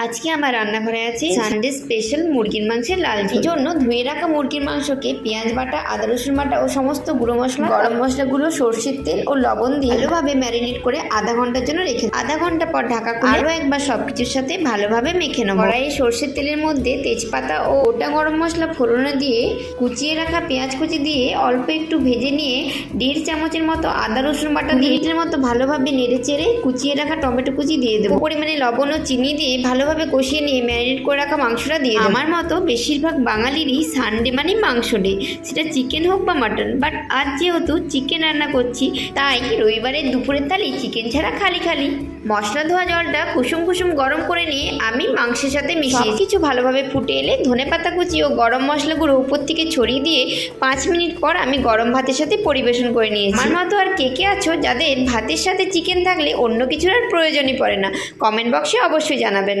আজকে আমার রান্নাঘরে আছে সানডে স্পেশাল মুরগির মাংসের লাল ঝোল। জন্য ধুয়ে রাখা মুরগির মাংসকে পেঁয়াজ বাটা, আদা রসুন বাটা ও সমস্ত গুঁড়ো মশলা, গরম মশলাগুলো, সরষের তেল ও লবণ দিয়ে ভালোভাবে ম্যারিনেট করে আধা ঘন্টার জন্য রেখে আধা ঘন্টা পর ঢাকা খুলে আরও একবার সবকিছুর সাথে ভালোভাবে মেখে নেব। কড়াইয়ে সরষের তেলের মধ্যে তেজপাতা ও গোটা গরম মশলা ফোড়নে দিয়ে কুচিয়ে রাখা পেঁয়াজ কুচি দিয়ে অল্প একটু ভেজে নিয়ে 1.5 চামচের মতো আদা রসুন বাটা দিয়ে এর মতো ভালোভাবে নেড়ে চেড়ে কুচিয়ে রাখা টমেটো কুচি দিয়ে দেবো। পরিমাণে লবণ ও চিনি দিয়ে ভালোভাবে কষিয়ে নিয়ে ম্যারিনেট করে রাখা মাংসটা দিয়ে দেবো। আমার মতো বেশিরভাগ বাঙালিরই সানডে মানে মাংস ডে, সেটা চিকেন হোক বা মাটন। বাট আজ যেহেতু চিকেন রান্না করছি, তাই রবিবারের দুপুরের থালি চিকেন ছাড়া খালি খালি। মশলা ধোয়া জলটা কুসুম কুসুম গরম করে নিয়ে আমি মাংসের সাথে মিশিয়ে কিছু ভালোভাবে ফুটে এলে ধনেপাতা কুচি ও গরম মশলাগুলো উপর থেকে ছড়িয়ে দিয়ে 5 মিনিট পর আমি গরম ভাতের সাথে পরিবেশন করে নিয়েছি। আমার মতো আর কে কে আছো যাদের ভাতের সাথে চিকেন থাকলে অন্য কিছুর আর প্রয়োজনই পড়ে না? কমেন্ট বক্সে অবশ্যই জানাবেন।